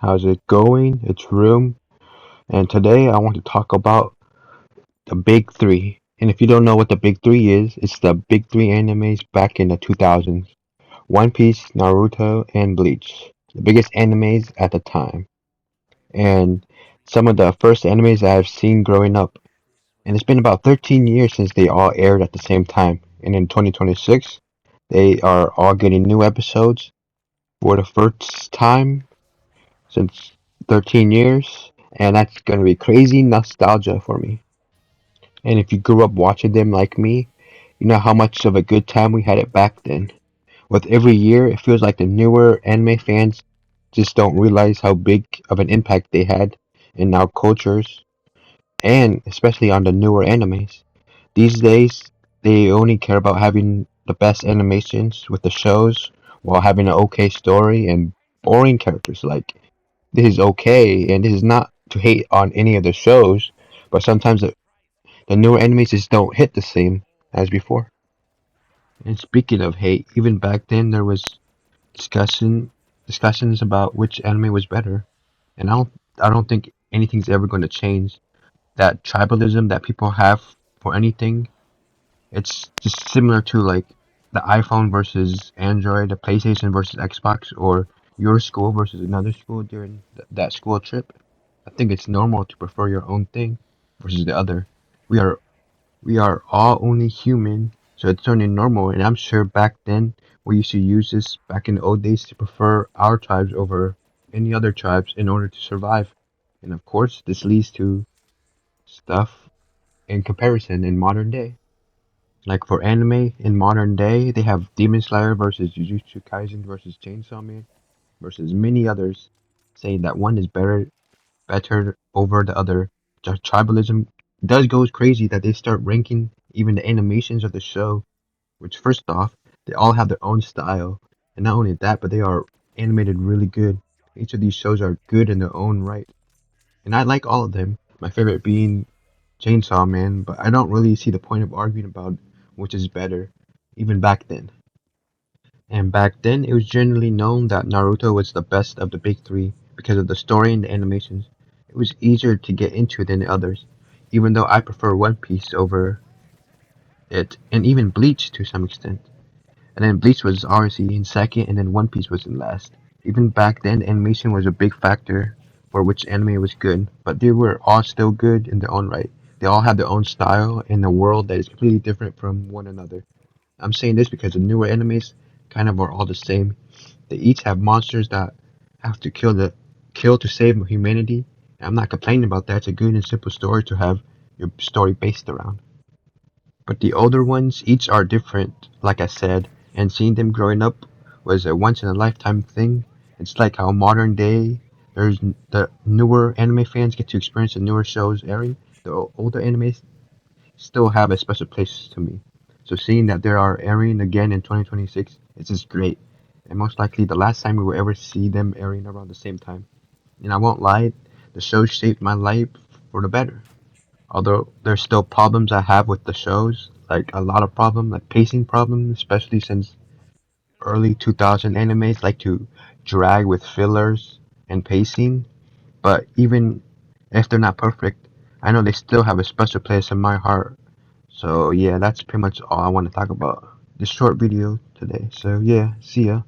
How's it going? It's Room, and today I want to talk about the big three. And if you don't know what the big three is, it's the big three animes back in the 2000s. One Piece, Naruto, and Bleach. The biggest animes at the time. And some of the first animes I've seen growing up. And it's been about 13 years since they all aired at the same time. And in 2026, they are all getting new episodes for the first time since 13 years, and that's gonna be crazy nostalgia for me. And if you grew up watching them like me, you know how much of a good time we had it back then. With every year, it feels like the newer anime fans just don't realize how big of an impact they had in our cultures, and especially on the newer animes. These days, they only care about having the best animations with the shows while having an okay story and boring characters like this is okay, and this is not to hate on any of the shows, but sometimes the newer animes just don't hit the same as before. And speaking of hate, even back then there was discussions about which anime was better, and I don't think anything's ever going to change. That tribalism that people have for anything, it's just similar to like the iPhone versus Android, the PlayStation versus Xbox, or your school versus another school during that school trip. I think it's normal to prefer your own thing versus the other. We are we are all only human, so it's only normal. And I'm sure back then we used to use this back in the old days to prefer our tribes over any other tribes in order to survive. And of course, this leads to stuff in comparison in modern day. Like for anime in modern day, they have Demon Slayer versus Jujutsu Kaisen versus Chainsaw Man versus many others, saying that one is better over the other. Tribalism does goes crazy that they start ranking even the animations of the show, which first off, they all have their own style. And not only that, but they are animated really good. Each of these shows are good in their own right. And I like all of them. My favorite being Chainsaw Man, but I don't really see the point of arguing about which is better, even back then. And back then, it was generally known that Naruto was the best of the big three because of the story and the animations. It was easier to get into than the others, even though I prefer One Piece over it, and even Bleach to some extent. And then Bleach was obviously in second, and then One Piece was in last. Even back then, animation was a big factor for which anime was good, but they were all still good in their own right. They all had their own style in a world that is completely different from one another. I'm saying this because the newer animes kind of are all the same. They each have monsters that have to kill to save humanity. And I'm not complaining about that. It's a good and simple story to have your story based around. But the older ones, each are different, like I said, and seeing them growing up was a once in a lifetime thing. It's like how modern day there's the newer anime fans get to experience the newer shows airing. The older animes still have a special place to me. So seeing that they are airing again in 2026, it's just great. And most likely the last time we will ever see them airing around the same time. And I won't lie, the show shaped my life for the better. Although there's still problems I have with the shows, like a lot of problems, like pacing problems, especially since early 2000 animes like to drag with fillers and pacing. But even if they're not perfect, I know they still have a special place in my heart. So yeah, that's pretty much all I want to talk about this short video today. So yeah, see ya.